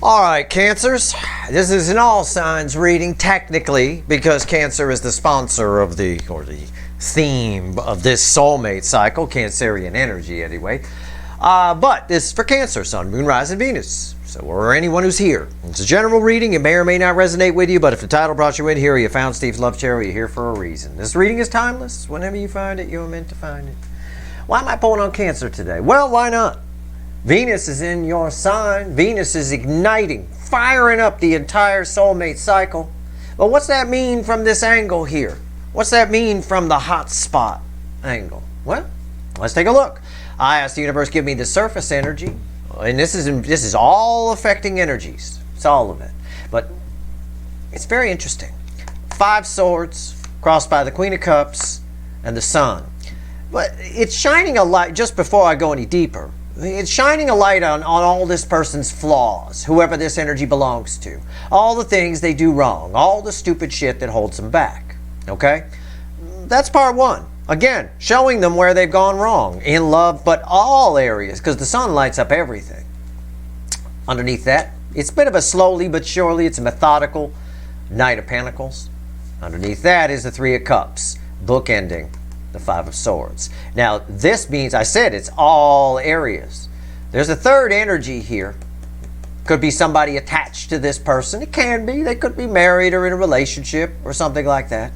All right, Cancers. This is an all signs reading technically because Cancer is the sponsor of the theme of this soulmate cycle, Cancerian energy anyway. But this is for Cancer, Sun, Moon, Rising, Venus. So, or anyone who's here. It's a general reading. It may or may not resonate with you, but if the title brought you in here, or you found Steve's Love Chair, you're here for a reason. This reading is timeless. Whenever you find it, you're meant to find it. Why am I pulling on Cancer today? Well, why not? Venus is in your sign. Venus is igniting, firing up the entire soulmate cycle. But what's that mean from this angle here? What's that mean from the hot spot angle? Well, let's take a look. I asked the universe, give me the surface energy. And this is all affecting energies. It's all of it. But it's very interesting. 5 swords crossed by the Queen of Cups and the Sun. But it's shining a light, just before I go any deeper, it's shining a light on all this person's flaws, whoever this energy belongs to. All the things they do wrong, all the stupid shit that holds them back. Okay? That's part 1. Again, showing them where they've gone wrong in love, but all areas, because the Sun lights up everything. Underneath that, it's a bit of a slowly but surely, it's a methodical Knight of Pentacles. Underneath that is the 3 of Cups, bookending the 5 of Swords. Now, this means, I said, it's all areas. There's a third energy here. Could be somebody attached to this person. It can be. They could be married or in a relationship or something like that.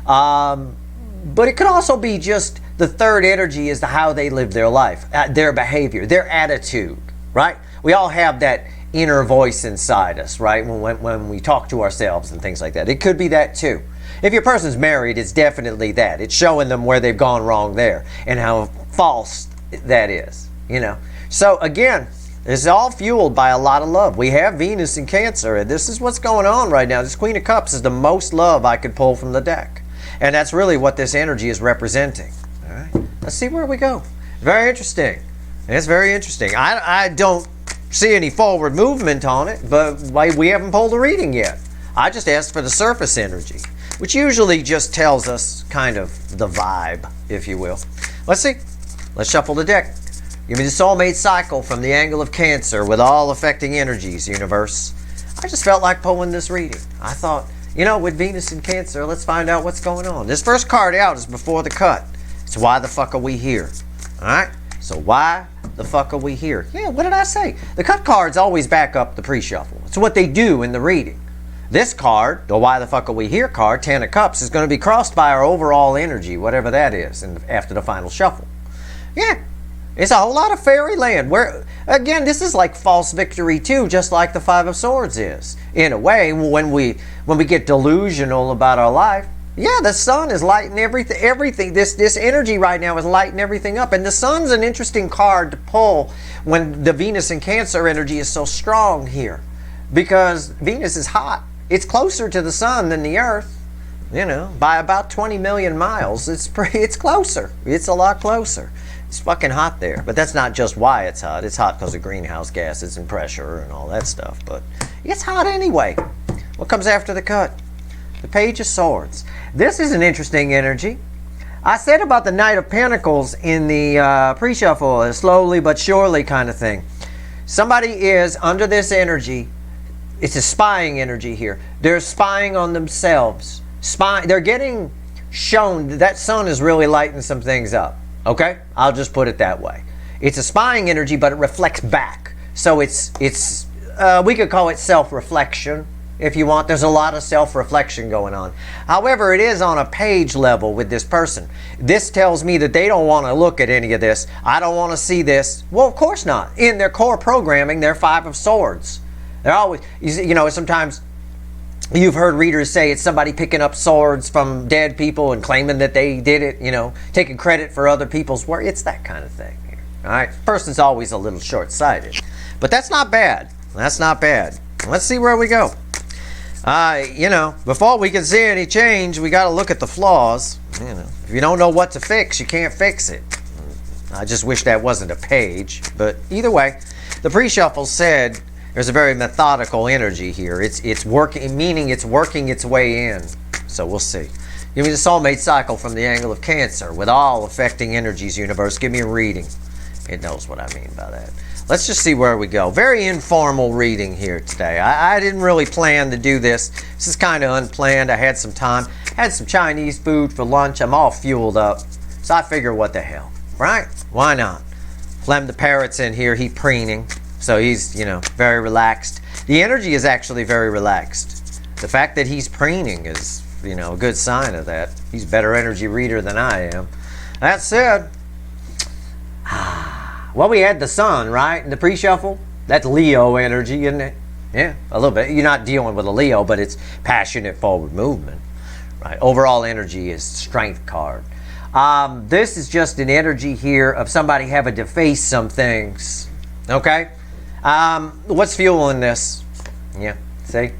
But it could also be just the third energy is how they live their life, their behavior, their attitude, right? We all have that inner voice inside us, right? When we talk to ourselves and things like that. It could be that too. If your person's married, it's definitely that. It's showing them where they've gone wrong there and how false that is, you know. So again, this is all fueled by a lot of love. We have Venus in Cancer, and this is what's going on right now. This Queen of Cups is the most love I could pull from the deck. And that's really what this energy is representing. All right, let's see where we go. Very interesting. It's very interesting. I don't see any forward movement on it, but we haven't pulled a reading yet. I just asked for the surface energy, which usually just tells us kind of the vibe, if you will. Let's see. Let's shuffle the deck. Give me the soulmate cycle from the angle of Cancer with all affecting energies, universe. I just felt like pulling this reading. I thought, you know, with Venus in Cancer, let's find out what's going on. This first card out is before the cut. It's why the fuck are we here? All right? So why the fuck are we here? Yeah, what did I say? The cut cards always back up the pre-shuffle. It's what they do in the reading. This card, the why the fuck are we here card, 10 of Cups, is going to be crossed by our overall energy, whatever that is, after the final shuffle. Yeah, it's a whole lot of fairyland. Where, again, this is like false victory too, just like the 5 of Swords is. In a way, when we get delusional about our life, yeah, the Sun is lighting everything. This energy right now is lighting everything up. And the Sun's an interesting card to pull when the Venus in Cancer energy is so strong here. Because Venus is hot. It's closer to the Sun than the Earth, you know, by about 20 million miles. It's closer. It's a lot closer. It's fucking hot there. But that's not just why it's hot. It's hot because of greenhouse gases and pressure and all that stuff. But it's hot anyway. What comes after the cut? The Page of Swords. This is an interesting energy. I said about the Knight of Pentacles in the pre-shuffle, a slowly but surely kind of thing. Somebody is under this energy. It's a spying energy here. They're spying on themselves. They're getting shown that Sun is really lighting some things up. Okay? I'll just put it that way. It's a spying energy, but it reflects back. So we could call it self-reflection if you want. There's a lot of self-reflection going on. However, it is on a page level with this person. This tells me that they don't want to look at any of this. I don't want to see this. Well, of course not. In their core programming, they're 5 of Swords. They're always, you know, sometimes you've heard readers say it's somebody picking up swords from dead people and claiming that they did it, you know, taking credit for other people's work. It's that kind of thing here. All right? Person's always a little short-sighted. But that's not bad. That's not bad. Let's see where we go. You know, before we can see any change, we got to look at the flaws. You know, if you don't know what to fix, you can't fix it. I just wish that wasn't a page. But either way, the pre-shuffle said there's a very methodical energy here. It's working, meaning it's working its way in. So we'll see. Give me the soulmate cycle from the angle of Cancer with all affecting energies, universe. Give me a reading. It knows what I mean by that. Let's just see where we go. Very informal reading here today. I didn't really plan to do this. This is kind of unplanned. I had some time. Had some Chinese food for lunch. I'm all fueled up. So I figure, what the hell, right? Why not? Clem the parrot's in here. He's preening. So he's, very relaxed. The energy is actually very relaxed. The fact that he's preening is, a good sign of that. He's a better energy reader than I am. That said, well, we had the sun, right, in the pre-shuffle. That's Leo energy, isn't it? Yeah, a little bit. You're not dealing with a Leo, but it's passionate forward movement, right? Overall energy is strength card. This is just an energy here of somebody having to face some things, okay? What's fueling this? Yeah, see?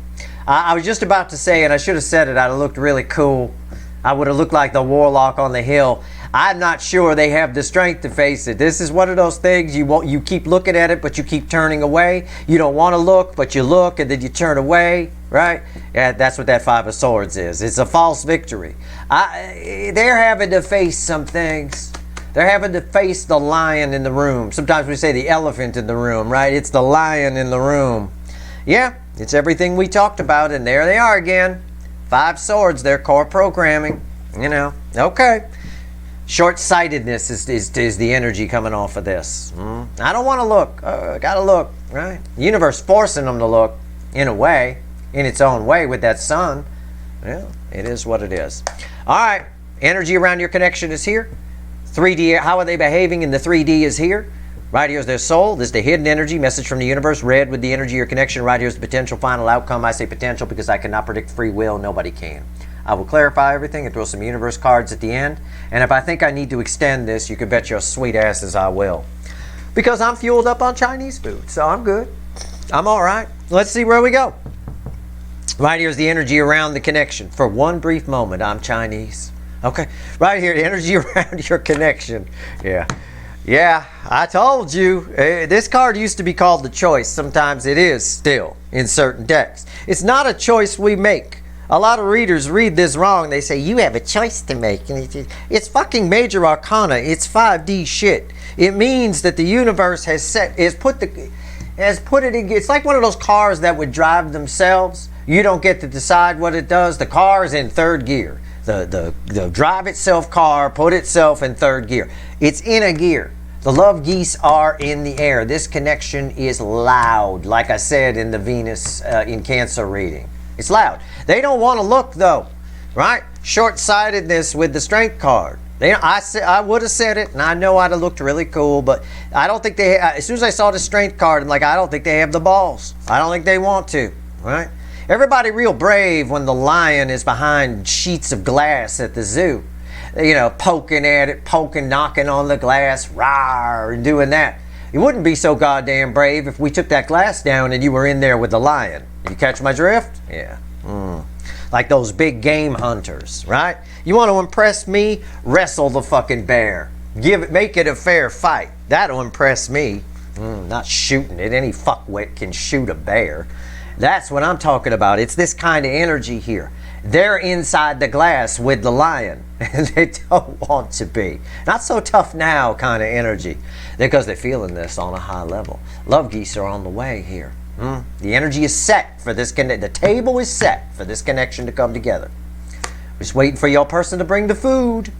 I was just about to say, and I should have said it, I'd have looked really cool. I would have looked like the warlock on the hill. I'm not sure they have the strength to face it. This is one of those things you keep looking at it, but you keep turning away. You don't want to look, but you look, and then you turn away, right? Yeah, that's what that Five of Swords is. It's a false victory. They're having to face some things. They're having to face the lion in the room. Sometimes we say the elephant in the room, right? It's the lion in the room. Yeah, it's everything we talked about, and there they are again. Five Swords, their core programming, Okay. Short-sightedness is the energy coming off of this. I don't want to look. Gotta look, right? The universe forcing them to look, in a way, in its own way with that sun. Yeah, it is what it is. All right, energy around your connection is here. 3D, how are they behaving in the 3D is here. Right here's their soul. This is the hidden energy, message from the universe. Red with the energy of your connection. Right here's the potential final outcome. I say potential because I cannot predict free will. Nobody can. I will clarify everything and throw some universe cards at the end. And if I think I need to extend this, you can bet your sweet asses I will. Because I'm fueled up on Chinese food, so I'm good. I'm all right. Let's see where we go. Right here's the energy around the connection. For one brief moment, I'm Chinese. Okay. Right here, the energy around your connection. Yeah, I told you. This card used to be called the choice. Sometimes it is still in certain decks. It's not a choice we make. A lot of readers read this wrong. They say, you have a choice to make. And it's fucking major arcana. It's 5D shit. It means that the universe has put it in. It's like one of those cars that would drive themselves. You don't get to decide what it does. The car is in third gear. The drive itself car put itself in third gear. It's in a gear. The love geese are in the air. This connection is loud, like I said in the Venus in Cancer reading. It's loud. They don't want to look, though, right? Short-sightedness with the strength card. I would have said it, and I know I'd have looked really cool, but I don't think they. As soon as I saw the strength card, I'm like, I don't think they have the balls. I don't think they want to, right? Everybody real brave when the lion is behind sheets of glass at the zoo. Poking at it, knocking on the glass, rawr, and doing that. You wouldn't be so goddamn brave if we took that glass down and you were in there with the lion. You catch my drift? Yeah. Like those big game hunters, right? You want to impress me? Wrestle the fucking bear. Make it a fair fight. That'll impress me. Not shooting it. Any fuckwit can shoot a bear. That's what I'm talking about. It's this kind of energy here. They're inside the glass with the lion, and they don't want to be. Not so tough now kind of energy, because they're feeling this on a high level. Love geese are on the way here. The energy is set for this the table is set for this connection to come together. Just waiting for your person to bring the food.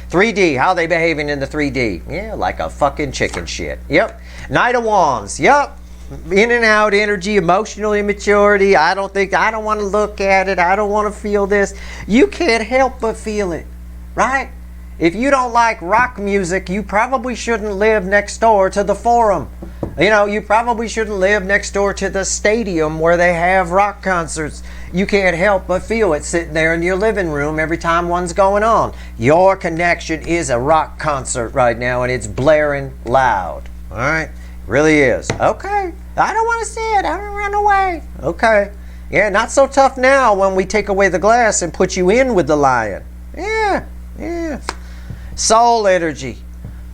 3D, how are they behaving in the 3D? Yeah, like a fucking chicken shit. Yep. Knight of Wands. Yep. In and out energy, emotional immaturity. I don't want to look at it. I don't want to feel this. You can't help but feel it, right? If you don't like rock music, you probably shouldn't live next door to the Forum. You probably shouldn't live next door to the stadium where they have rock concerts. You can't help but feel it sitting there in your living room every time one's going on. Your connection is a rock concert right now, and it's blaring loud. All right? Really is. Okay. I don't want to see it. I don't run away. Okay. Yeah, not so tough now when we take away the glass and put you in with the lion. Yeah. Soul energy.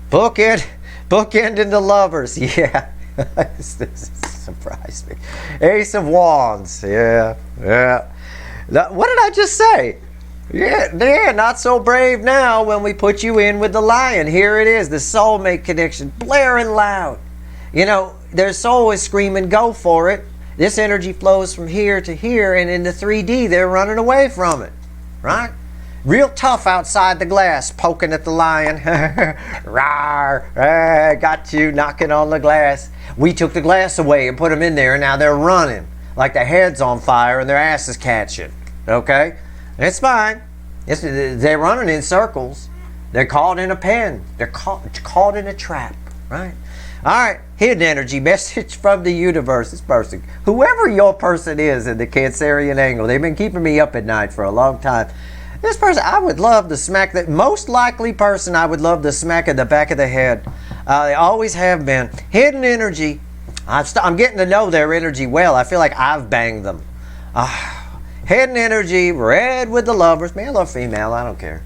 Bookending the lovers. Yeah. This surprised me. Ace of Wands. Yeah. What did I just say? Yeah, not so brave now when we put you in with the lion. Here it is, the soulmate connection, blaring loud. You know, their soul is screaming, go for it. This energy flows from here to here, and in the 3D, they're running away from it, right? Real tough outside the glass, poking at the lion. Rawr, got you, knocking on the glass. We took the glass away and put them in there, and now they're running like their head's on fire and their ass is catching, okay? It's fine. They're running in circles. They're caught in a pen. They're caught in a trap, right? All right, hidden energy message from the universe. This person, whoever your person is in the Cancerian angle, they've been keeping me up at night for a long time. This person, I would love to smack that most likely person. I would love to smack in the back of the head. They always have been. Hidden energy. I'm getting to know their energy well. I feel like I've banged them. Hidden energy, red with the lovers, male or female, I don't care.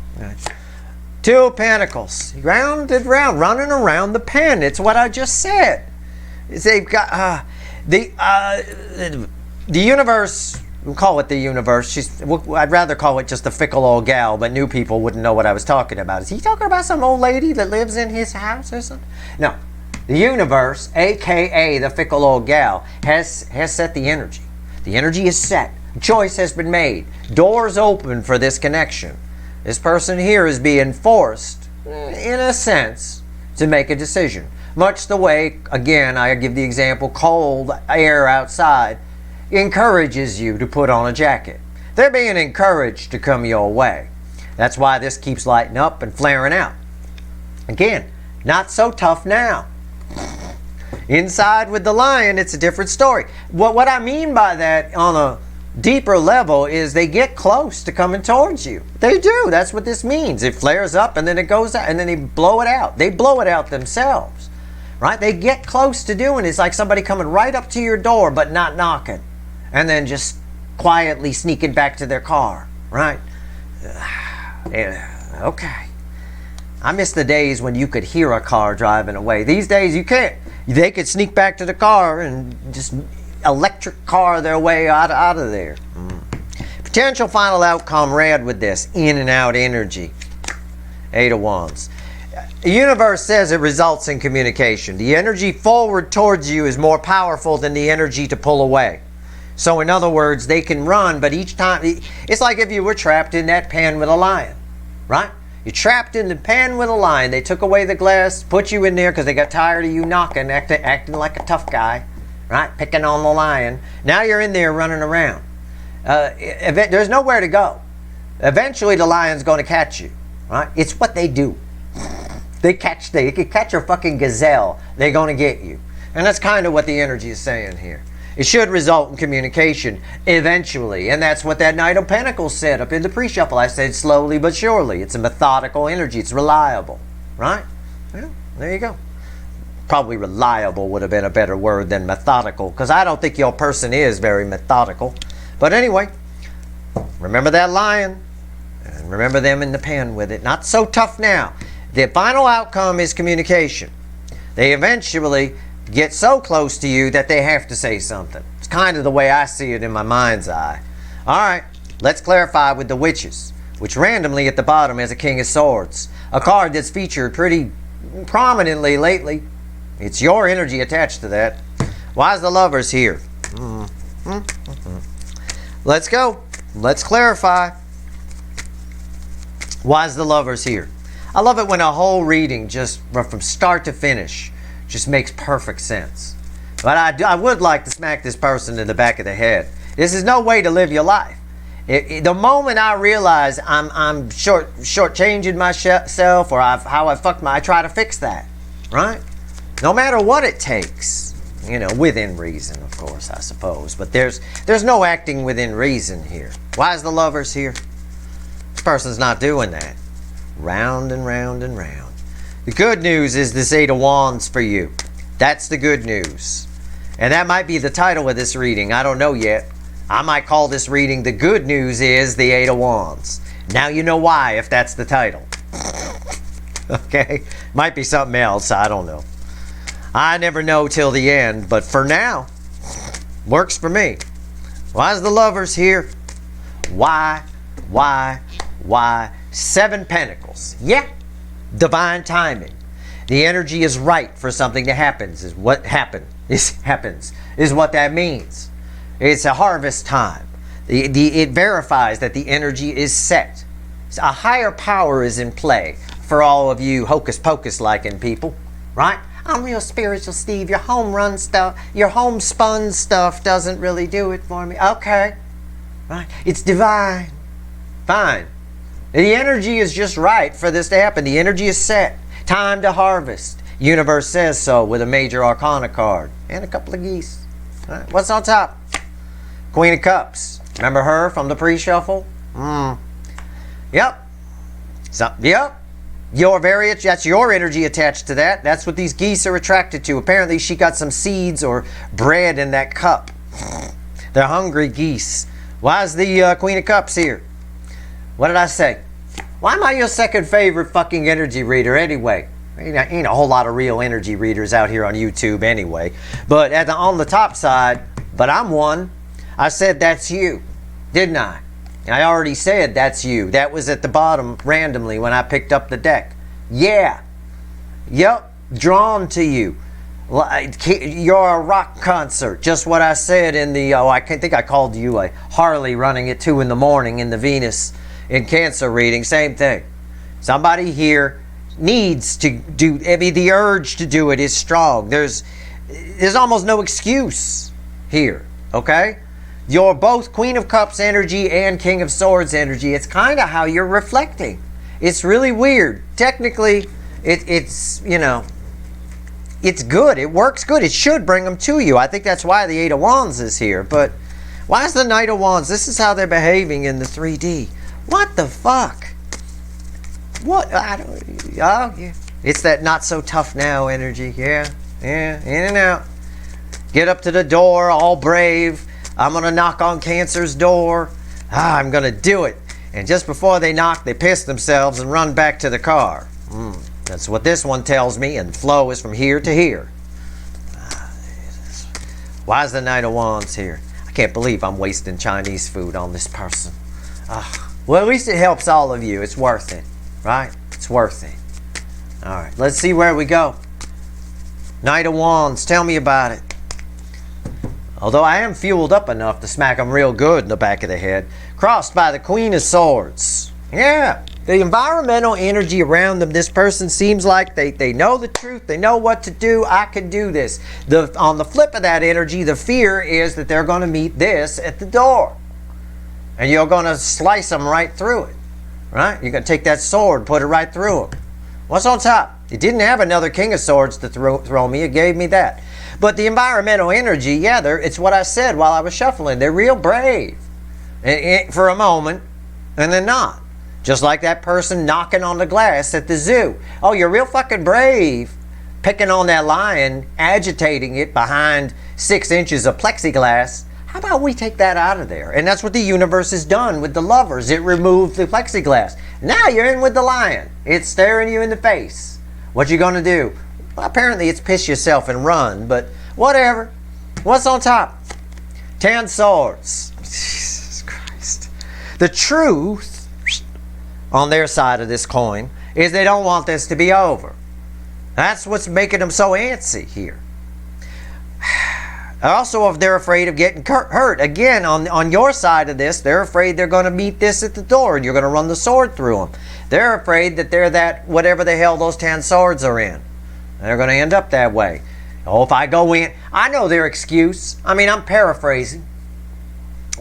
Two of Pentacles, round and round, running around the pen. It's what I just said. They've got the universe. We'll call it the universe. I'd rather call it just a fickle old gal, but new people wouldn't know what I was talking about. Is he talking about some old lady that lives in his house or something? No, the universe, aka the fickle old gal, has set the energy. The energy is set. Choice has been made. Doors open for this connection. This person here is being forced, in a sense, to make a decision. Much the way, again, I give the example, cold air outside encourages you to put on a jacket. They're being encouraged to come your way. That's why this keeps lighting up and flaring out. Again, not so tough now. Inside with the lion, it's a different story. What I mean by that on a deeper level is they get close to coming towards you. They do. That's what this means. It flares up and then it goes out and then they blow it out. They blow it out themselves, right? They get close to doing it. It's like somebody coming right up to your door but not knocking and then just quietly sneaking back to their car, right? Okay. I miss the days when you could hear a car driving away. These days you can't. They could sneak back to the car and just electric car their way out of there. Potential final outcome, red with this, in and out energy. 8 of Wands. The universe says it results in communication. The energy forward towards you is more powerful than the energy to pull away. So in other words, they can run, but each time, it's like if you were trapped in that pen with a lion, right? You're trapped in the pen with a lion. They took away the glass, put you in there because they got tired of you knocking, acting like a tough guy, right? Picking on the lion. Now you're in there running around. There's nowhere to go. Eventually the lion's going to catch you, right? It's what they do. They can catch a fucking gazelle. They're going to get you. And that's kind of what the energy is saying here. It should result in communication eventually. And that's what that Knight of Pentacles said up in the pre-shuffle. I said slowly but surely. It's a methodical energy. It's reliable, right? Yeah, there you go. Probably reliable would have been a better word than methodical, because I don't think your person is very methodical. But anyway, remember that lion and remember them in the pen with it. Not so tough now. The final outcome is communication. They eventually get so close to you that they have to say something. It's kind of the way I see it in my mind's eye. All right, let's clarify with the witches, which randomly at the bottom is a King of Swords, a card that's featured pretty prominently lately. It's your energy attached to that. Why is the Lovers here? Let's go. Let's clarify. Why is the Lovers here? I love it when a whole reading, just from start to finish, just makes perfect sense. But I would like to smack this person in the back of the head. This is no way to live your life. The moment I realize I'm shortchanging myself, or I try to fix that, right? No matter what it takes, you know, within reason, of course, I suppose. But there's no acting within reason here. Why is the Lovers here? This person's not doing that. Round and round and round. The good news is this 8 of Wands for you. That's the good news. And that might be the title of this reading. I don't know yet. I might call this reading The Good News is the 8 of Wands. Now you know why, if that's the title. Okay? Might be something else. I don't know. I never know till the end. But for now, works for me. Why is the Lovers here? Why? 7 Pentacles. Yeah. Divine timing. The energy is right for something to happen. Is what happens is what that means. It's a harvest time. It verifies that the energy is set. A higher power is in play for all of you hocus pocus liking people, right? I'm real spiritual, Steve. Your homespun stuff doesn't really do it for me. Okay, right? It's divine. Fine. The energy is just right for this to happen. The energy is set. Time to harvest. Universe says so with a major arcana card and a couple of geese. All right. What's on top? Queen of Cups. Remember her from the pre-shuffle? Yep. Yep. That's your energy attached to that. That's what these geese are attracted to. Apparently she got some seeds or bread in that cup. They're hungry geese. Why is the Queen of Cups here? What did I say? Why am I your second favorite fucking energy reader anyway? Ain't a whole lot of real energy readers out here on YouTube anyway. But on the top side, but I'm one. I said that's you, didn't I? I already said that's you. That was at the bottom randomly when I picked up the deck. Yeah. Yep. Drawn to you. You're a rock concert. Just what I said in the, I think I called you a Harley running at 2 in the morning in the Venus in Cancer reading. Same thing. Somebody here needs to do, the urge to do it is strong. There's almost no excuse here. Okay? You're both Queen of Cups energy and King of Swords energy. It's kind of how you're reflecting. It's really weird. Technically, it's it's good. It works good. It should bring them to you. I think that's why the 8 of Wands is here. But why is the Knight of Wands? This is how they're behaving in the 3D. What the fuck? What? Yeah. It's that not so tough now energy. Yeah. In and out. Get up to the door, all brave. I'm going to knock on Cancer's door. I'm going to do it. And just before they knock, they piss themselves and run back to the car. That's what this one tells me, and flow is from here to here. Why is the Knight of Wands here? I can't believe I'm wasting Chinese food on this person. Well, at least it helps all of you. It's worth it, right? It's worth it. All right, let's see where we go. Knight of Wands, tell me about it. Although I am fueled up enough to smack them real good in the back of the head. Crossed by the Queen of Swords. Yeah. The environmental energy around them, this person seems like they know the truth. They know what to do. I can do this. On the flip of that energy, the fear is that they're going to meet this at the door. And you're going to slice them right through it. Right? You're going to take that sword, put it right through them. What's on top? It didn't have another King of Swords to throw me. It gave me that. But the environmental energy, yeah, it's what I said while I was shuffling. They're real brave for a moment, and then not. Just like that person knocking on the glass at the zoo. Oh, you're real fucking brave picking on that lion, agitating it behind 6 inches of plexiglass. How about we take that out of there? And that's what the universe has done with the lovers. It removed the plexiglass. Now you're in with the lion. It's staring you in the face. What you gonna do? Well, apparently it's piss yourself and run, but whatever. What's on top? 10 swords. Jesus Christ. The truth on their side of this coin is they don't want this to be over. That's what's making them so antsy here. Also, if they're afraid of getting hurt, again, on your side of this, they're afraid they're going to meet this at the door and you're going to run the sword through them. They're afraid that they're that, whatever the hell those 10 swords are in. They're going to end up that way. Oh, if I go in, I know their excuse. I mean, I'm paraphrasing.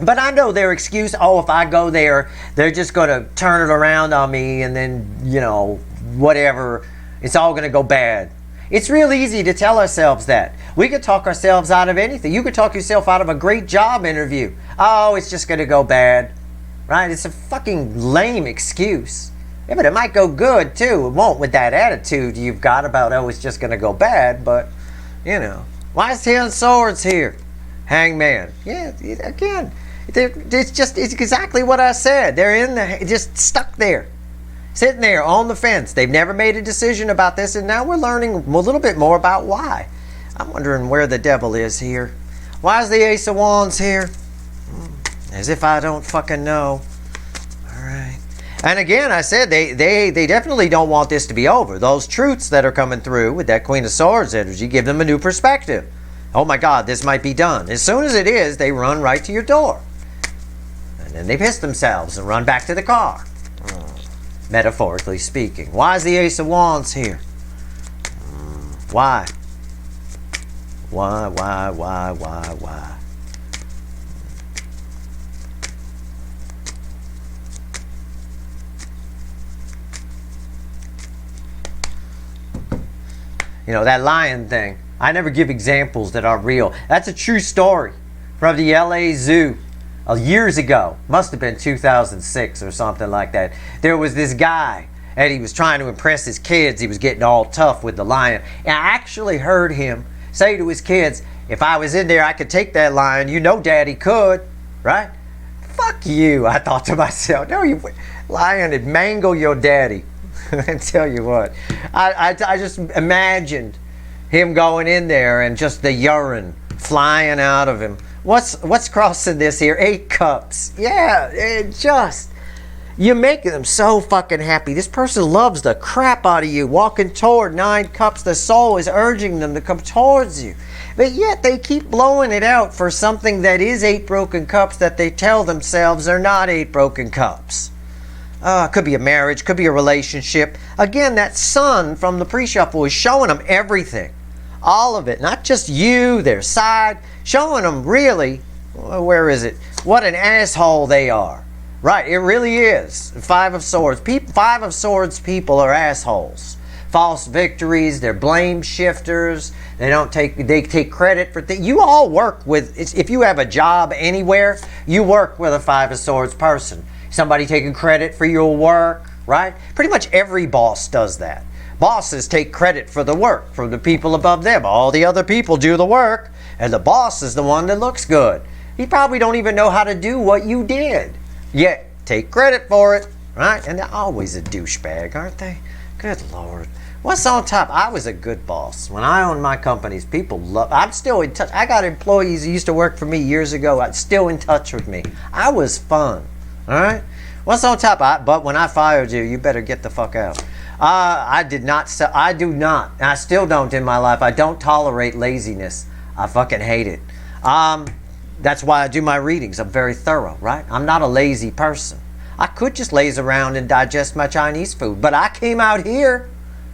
But I know their excuse. Oh, if I go there, they're just going to turn it around on me and then, whatever. It's all going to go bad. It's real easy to tell ourselves that. We could talk ourselves out of anything. You could talk yourself out of a great job interview. Oh, it's just going to go bad. Right? It's a fucking lame excuse. Yeah, but it might go good too. It won't with that attitude you've got about, oh, it's just going to go bad. But, why is 10 swords here? Hangman. Yeah, again, it's exactly what I said. They're just stuck there. Sitting there on the fence. They've never made a decision about this, and now we're learning a little bit more about why. I'm wondering where the devil is here. Why is the Ace of Wands here? As if I don't fucking know. All right. And again, I said they definitely don't want this to be over. Those truths that are coming through with that Queen of Swords energy give them a new perspective. Oh my God, this might be done. As soon as it is, they run right to your door. And then they piss themselves and run back to the car. Metaphorically speaking. Why is the Ace of Wands here? Why? Why? You know, that lion thing. I never give examples that are real. That's a true story from the LA Zoo years ago. Must have been 2006 or something like that. There was this guy and he was trying to impress his kids. He was getting all tough with the lion. And I actually heard him say to his kids, if I was in there, I could take that lion. You know Daddy could, right? Fuck you, I thought to myself. No, you lion would mangle your daddy. I tell you what, I just imagined him going in there and just the urine flying out of him. What's crossing this here? 8 cups. Yeah, it just, you make them so fucking happy. This person loves the crap out of you. Walking toward 9 cups, the soul is urging them to come towards you. But yet they keep blowing it out for something that is 8 broken cups that they tell themselves are not 8 broken cups. Could be a marriage, could be a relationship. Again, that sun from the pre-shuffle is showing them everything. All of it. Not just you, their side. Showing them really, where is it? What an asshole they are. Right, it really is. 5 of Swords. 5 of Swords people are assholes. False victories, they're blame shifters. They take credit for things. You all work with, if you have a job anywhere, you work with a 5 of Swords person. Somebody taking credit for your work, right? Pretty much every boss does that. Bosses take credit for the work from the people above them. All the other people do the work, and the boss is the one that looks good. He probably don't even know how to do what you did. Yet, take credit for it, right? And they're always a douchebag, aren't they? Good Lord. What's on top? I was a good boss. When I owned my companies, people love. I'm still in touch. I got employees who used to work for me years ago. I'm still in touch with me. I was fun. All right. What's on top? But when I fired you, you better get the fuck out. I do not. And I still don't in my life. I don't tolerate laziness. I fucking hate it. That's why I do my readings. I'm very thorough, right? I'm not a lazy person. I could just laze around and digest my Chinese food, but I came out here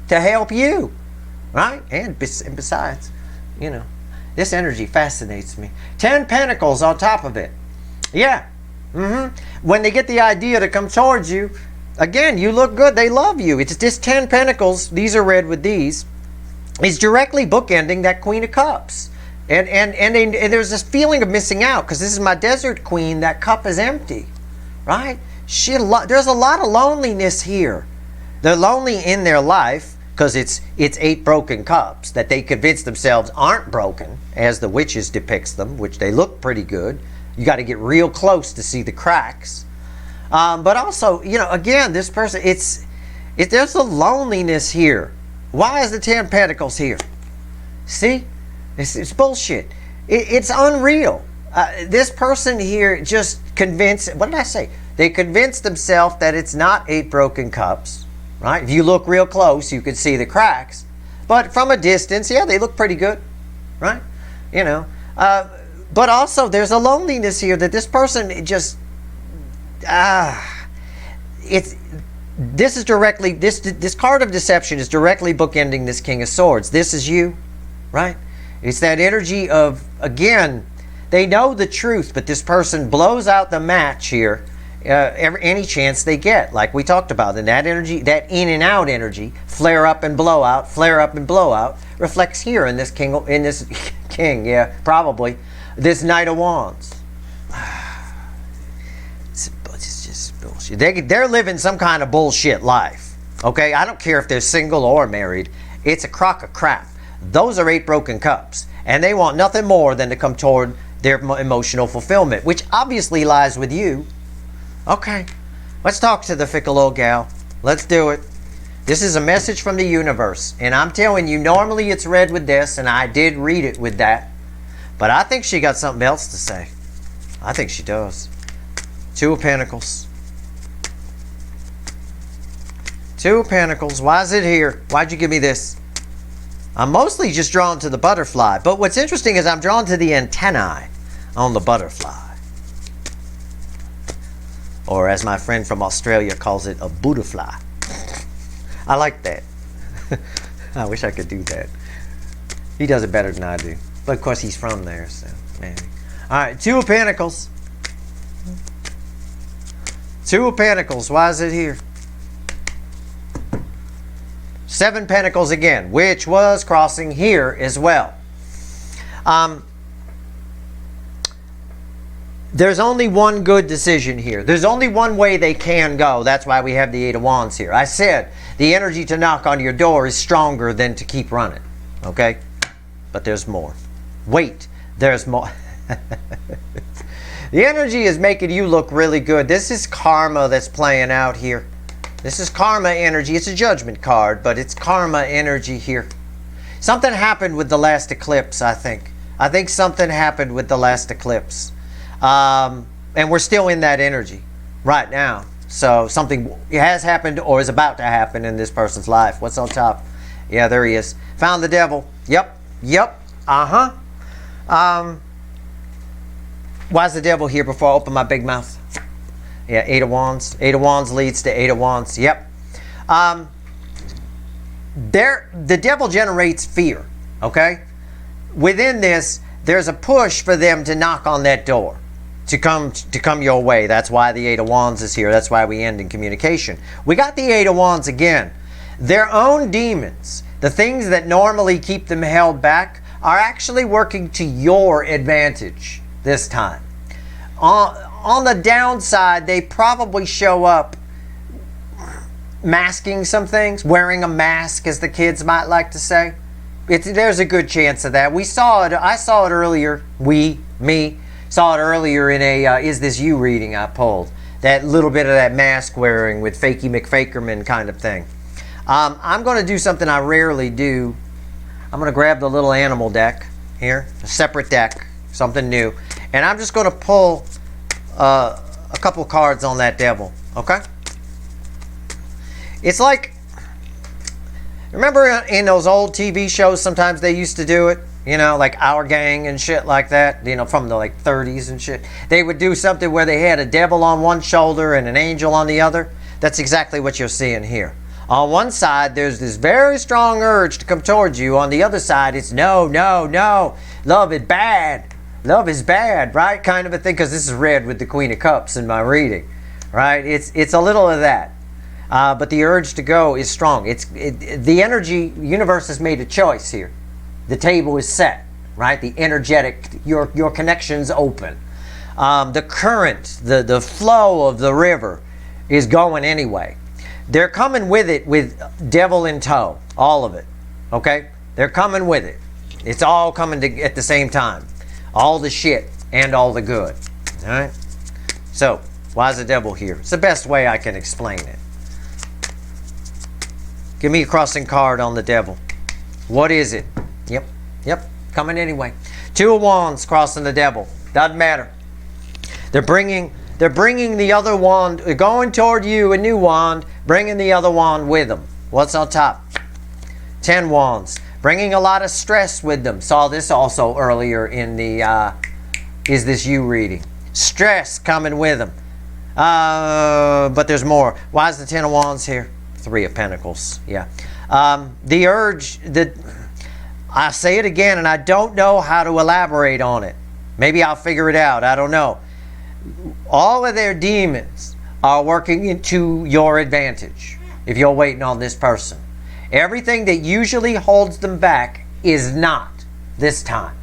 to help you, right? And besides, you know, this energy fascinates me. 10 Pentacles on top of it. Yeah. When they get the idea to come towards you, again, you look good, they love you. It's this 10 Pentacles, these are read with these, is directly bookending that Queen of Cups. And there's this feeling of missing out, because this is my Desert Queen, that cup is empty, right? There's a lot of loneliness here. They're lonely in their life, because it's 8 broken cups that they convince themselves aren't broken, as the Witches depicts them, which they look pretty good. You got to get real close to see the cracks. But also, you know, again, this person, there's a loneliness here. Why is the 10 Pentacles here? See? It's bullshit. It's unreal. This person here just convinced, what did I say? They convinced themselves that it's not 8 broken cups, right? If you look real close, you can see the cracks. But from a distance, yeah, they look pretty good, right? You know. But also, there's a loneliness here that this person just, this card of deception is directly bookending this King of Swords. This is you, right? It's that energy of, again, they know the truth, but this person blows out the match here any chance they get, like we talked about. And that energy, that in and out energy, flare up and blow out, reflects here in this king, yeah, probably. This Knight of Wands. It's just bullshit. They're living some kind of bullshit life. Okay? I don't care if they're single or married. It's a crock of crap. Those are 8 broken cups. And they want nothing more than to come toward their emotional fulfillment, which obviously lies with you. Okay. Let's talk to the fickle old gal. Let's do it. This is a message from the universe. And I'm telling you, normally it's read with this, and I did read it with that. But I think she got something else to say. I think she does. 2 of Pentacles. Two of Pentacles. Why is it here? Why'd you give me this? I'm mostly just drawn to the butterfly. But what's interesting is I'm drawn to the antennae on the butterfly. Or as my friend from Australia calls it, a Buddha-fly. I like that. I wish I could do that. He does it better than I do. But of course he's from there, so maybe. Alright, Two of Pentacles. Two of Pentacles. Why is it here? Seven Pentacles again, which was crossing here as well. There's only one good decision here. There's only one way they can go. That's why we have the Eight of Wands here. I said the energy to knock on your door is stronger than to keep running. Okay? But there's more. Wait, there's more. The energy is making you look really good. This is karma that's playing out here. This is karma energy. It's a judgment card, but it's karma energy here. Something happened with the last eclipse, I think. I think something happened with the last eclipse. And we're still in that energy right now. So something has happened or is about to happen in this person's life. What's on top? Yeah, there he is. Found the devil. Yep. Yep. Uh-huh. Why is the devil here before I open my big mouth? Yeah, Eight of Wands. Eight of Wands leads to Eight of Wands. Yep. The devil generates fear. Okay? Within this, there's a push for them to knock on that door. To come your way. That's why the Eight of Wands is here. That's why we end in communication. We got the Eight of Wands again. Their own demons, the things that normally keep them held back, are actually working to your advantage this time. On the downside, they probably show up masking some things, wearing a mask, as the kids might like to say. There's a good chance of that. We saw it. I saw it earlier. Me. Saw it earlier in a Is This You reading I pulled. That little bit of that mask wearing with Fakey McFakerman kind of thing. I'm going to do something I rarely do. I'm going to grab the little animal deck here. A separate deck. Something new. And I'm just going to pull a couple cards on that devil. Okay? It's like... Remember in those old TV shows sometimes they used to do it? You know, like Our Gang and shit like that, you know, from the like 30s and shit. They would do something where they had a devil on one shoulder and an angel on the other. That's exactly what you're seeing here. On one side, there's this very strong urge to come towards you. On the other side, it's no, no, no. Love is bad. Love is bad, right? Kind of a thing, because this is red with the Queen of Cups in my reading, right? It's a little of that. But the urge to go is strong. The energy universe has made a choice here. The table is set, right? The energetic, your connection's open. The current, the flow of the river is going anyway. They're coming with it with devil in tow, all of it, okay? They're coming with it. It's all coming at the same time. All the shit and all the good, all right? So, why is the devil here? It's the best way I can explain it. Give me a crossing card on the devil. What is it? Yep, coming anyway. Two of Wands crossing the devil. Doesn't matter. They're bringing the other wand, going toward you, a new wand, bringing the other wand with them. What's on top? 10 Wands. Bringing a lot of stress with them. Saw this also earlier in the Is This You reading. Stress coming with them. But there's more. Why is the 10 of Wands here? 3 of Pentacles. Yeah. The urge, I say it again, and I don't know how to elaborate on it. Maybe I'll figure it out. I don't know. All of their demons are working into your advantage if you're waiting on this person. Everything that usually holds them back is not this time.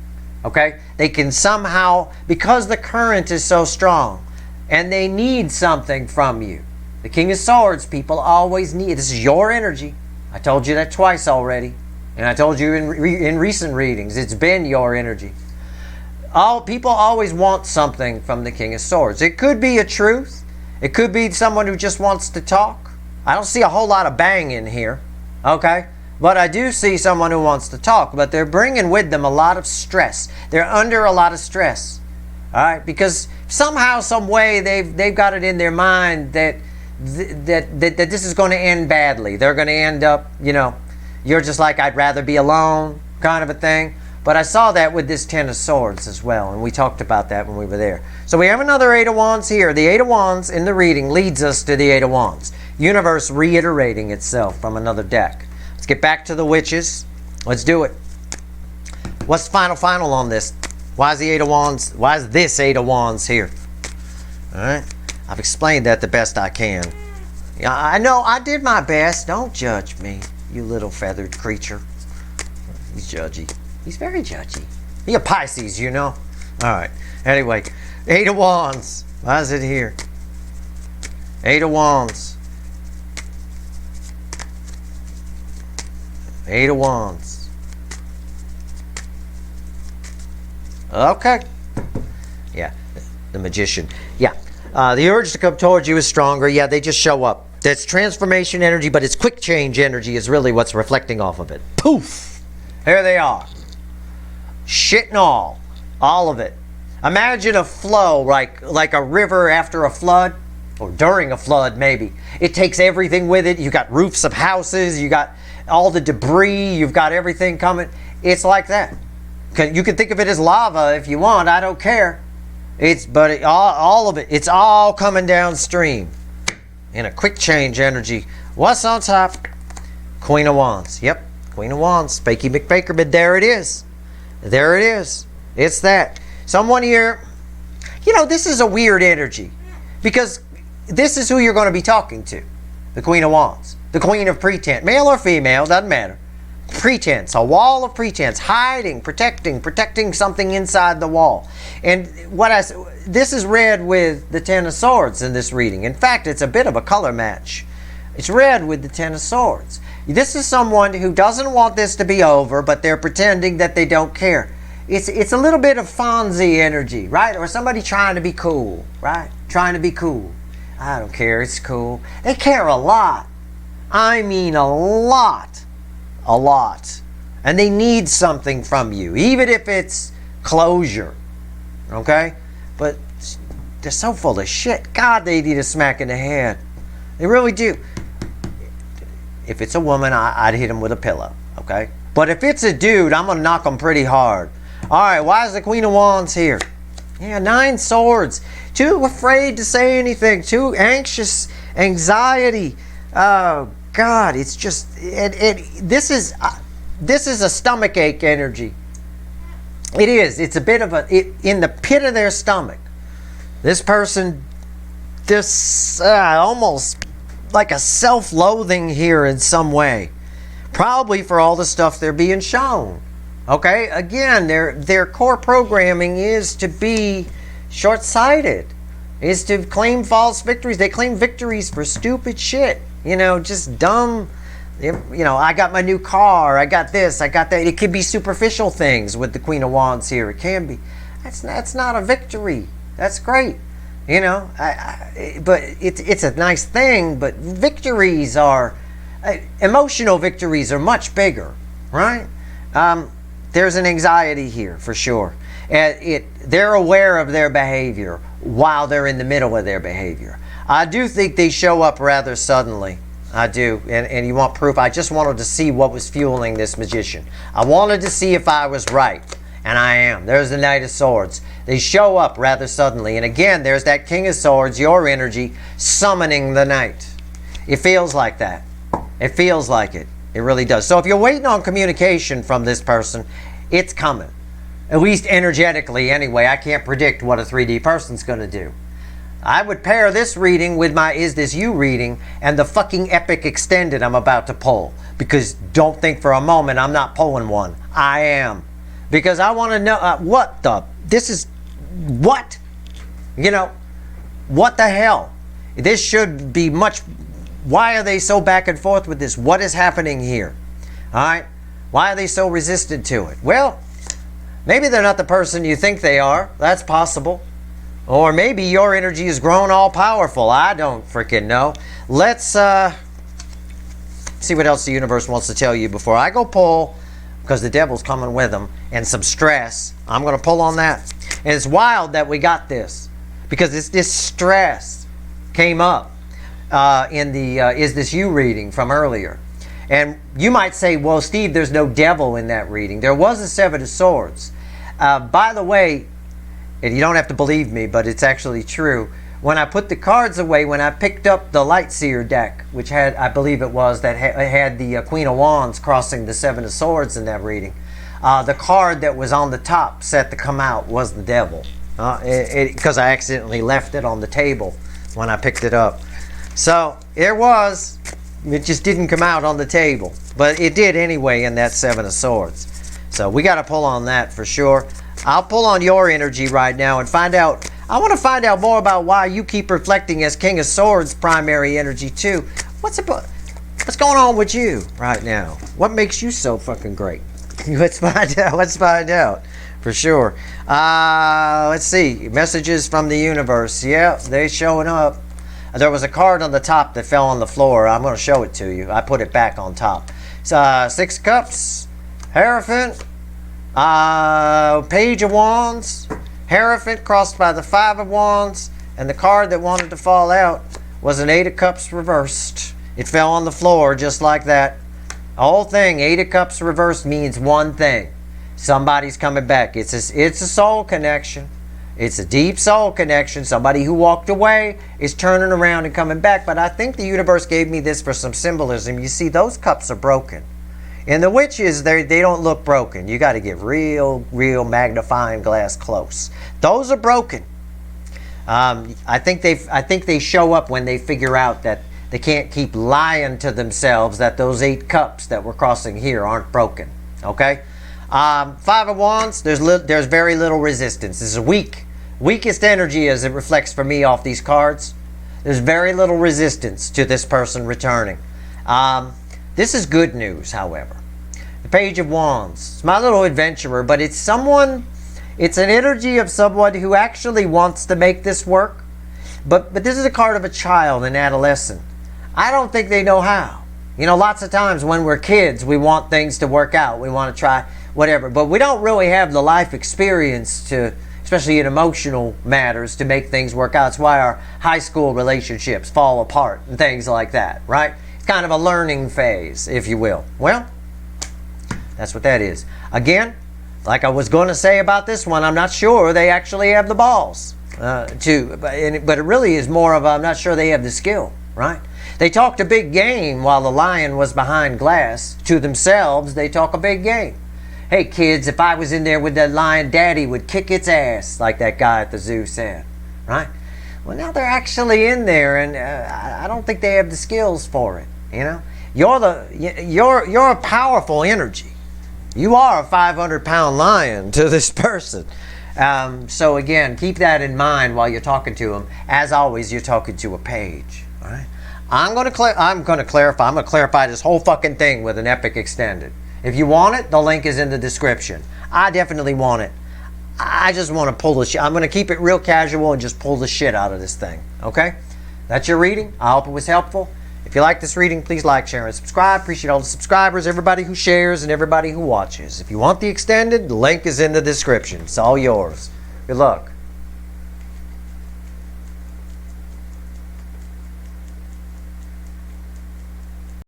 Okay? They can somehow, because the current is so strong, and they need something from you. The King of Swords, people always need. This is your energy. I told you that twice already. And I told you in recent readings, it's been your energy. People always want something from the King of Swords. It could be a truth. It could be someone who just wants to talk. I don't see a whole lot of bang in here. Okay? But I do see someone who wants to talk. But they're bringing with them a lot of stress. They're under a lot of stress. All right? Because somehow, some way, they've got it in their mind that that this is going to end badly. They're going to end up, you're just like, I'd rather be alone kind of a thing. But I saw that with this Ten of Swords as well, and we talked about that when we were there. So we have another Eight of Wands here. The Eight of Wands in the reading leads us to the Eight of Wands. Universe reiterating itself from another deck. Let's get back to the witches. Let's do it. What's the final on this? Why is the Eight of Wands? Why is this Eight of Wands here? All right. I've explained that the best I can. Yeah, I know I did my best. Don't judge me, you little feathered creature. He's judgy. He's very judgy. He's a Pisces, All right. Anyway, Eight of Wands. Why is it here? Eight of Wands. Eight of Wands. Okay. Yeah, the Magician. Yeah. The urge to come towards you is stronger. Yeah, they just show up. That's transformation energy, but it's quick change energy is really what's reflecting off of it. Poof! There they are. Shit and all of it. Imagine a flow like a river after a flood, or during a flood maybe. It takes everything with it. You got roofs of houses, you got all the debris, you've got everything coming. It's like that. You can think of it as lava if you want. I don't care. All of it. It's all coming downstream in a quick change energy. What's on top? Queen of Wands. Yep, Queen of Wands. Fakey McFaker, but there it is. There it is. It's that. Someone here, this is a weird energy because this is who you're going to be talking to. The Queen of Wands. The Queen of Pretense. Male or female, doesn't matter. Pretense. A wall of pretense. Hiding, protecting something inside the wall. And this is read with the Ten of Swords in this reading. In fact, it's a bit of a color match. It's read with the Ten of Swords. This is someone who doesn't want this to be over, but they're pretending that they don't care. It's a little bit of Fonzie energy, right? Or somebody trying to be cool, right? Trying to be cool. I don't care, it's cool. They care a lot. I mean a lot. A lot. And they need something from you, even if it's closure. Okay? But they're so full of shit. God, they need a smack in the head. They really do. If it's a woman, I'd hit him with a pillow, okay? But if it's a dude, I'm going to knock him pretty hard. All right, why is the Queen of Wands here? Yeah, 9 swords. Too afraid to say anything. Too anxious. Anxiety. Oh, God, it's just... This is a stomach ache energy. It is. It's a bit of in the pit of their stomach. This person, almost... like a self-loathing here in some way. Probably for all the stuff they're being shown. Okay? Again, their core programming is to be short-sighted. Is to claim false victories. They claim victories for stupid shit. Just dumb. I got my new car. I got this. I got that. It could be superficial things with the Queen of Wands here. It can be. That's not a victory. That's great. But it's a nice thing, but victories are, emotional victories are much bigger, right? There's an anxiety here, for sure. They're aware of their behavior while they're in the middle of their behavior. I do think they show up rather suddenly. I do. And you want proof? I just wanted to see what was fueling this magician. I wanted to see if I was right. And I am. There's the Knight of Swords. They show up rather suddenly. And again, there's that King of Swords, your energy, summoning the Knight. It feels like that. It feels like it. It really does. So if you're waiting on communication from this person, it's coming. At least energetically anyway. I can't predict what a 3D person's going to do. I would pair this reading with my Is This You reading and the fucking epic extended I'm about to pull. Because don't think for a moment I'm not pulling one. I am. Because I want to know what the hell? This should be much. Why are they so back and forth with this? What is happening here? All right. Why are they so resistant to it? Well, maybe they're not the person you think they are. That's possible. Or maybe your energy has grown all powerful. I don't freaking know. Let's see what else the universe wants to tell you before I go pull. Because the devil's coming with them, and some stress. I'm going to pull on that. And it's wild that we got this. Because this stress came up. in the Is This You reading from earlier. And you might say, well, Steve, there's no devil in that reading. There was a Seven of Swords. By the way, and you don't have to believe me, but it's actually true. When I put the cards away, when I picked up the Light Seer deck, which had, I believe it was, that had the Queen of Wands crossing the Seven of Swords in that reading, the card that was on the top set to come out was the devil. Because I accidentally left it on the table when I picked it up. So it was. It just didn't come out on the table. But it did anyway in that Seven of Swords. So we got to pull on that for sure. I'll pull on your energy right now and find out. I want to find out more about why you keep reflecting as King of Swords primary energy too. What's going on with you right now? What makes you so fucking great? Let's find out. Let's find out for sure. Let's see. Messages from the universe. Yeah, they're showing up. There was a card on the top that fell on the floor. I'm going to show it to you. I put it back on top. It's Six of Cups, Hierophant, Page of Wands, Hierophant crossed by the Five of Wands, and the card that wanted to fall out was an Eight of Cups reversed. It fell on the floor just like that. The whole thing, Eight of Cups reversed, means one thing. Somebody's coming back. It's a soul connection. It's a deep soul connection. Somebody who walked away is turning around and coming back. But I think the universe gave me this for some symbolism. You see, those cups are broken. And the witches, they don't look broken. You got to get real magnifying glass close. Those are broken. I think they show up when they figure out that they can't keep lying to themselves that those 8 cups that we're crossing here aren't broken. Okay? Five of Wands, there's very little resistance. This is weakest energy as it reflects for me off these cards. There's very little resistance to this person returning. This is good news, however. The Page of Wands. It's my little adventurer, but it's an energy of someone who actually wants to make this work. But this is a card of a child, an adolescent. I don't think they know how. You know, lots of times when we're kids, we want things to work out. We want to try whatever. But we don't really have the life experience to, especially in emotional matters, to make things work out. That's why our high school relationships fall apart and things like that, right? It's kind of a learning phase, if you will. Well, that's what that is. Again, like I was going to say about this one, I'm not sure they actually have the balls but it really is more of I'm not sure they have the skill, right? They talked a big game while the lion was behind glass. To themselves, they talk a big game. Hey kids, if I was in there with that lion, Daddy would kick its ass, like that guy at the zoo said, right? Well, now they're actually in there, and I don't think they have the skills for it. You know, you're a powerful energy. You are a 500-pound lion to this person. So again, keep that in mind while you're talking to them. As always, you're talking to a page. All right. I'm going to clarify this whole fucking thing with an epic extended. If you want it, the link is in the description. I definitely want it. I just want to pull the shit. I'm going to keep it real casual and just pull the shit out of this thing. Okay? That's your reading. I hope it was helpful. If you like this reading, please like, share, and subscribe. Appreciate all the subscribers, everybody who shares, and everybody who watches. If you want the extended, the link is in the description. It's all yours. Good luck.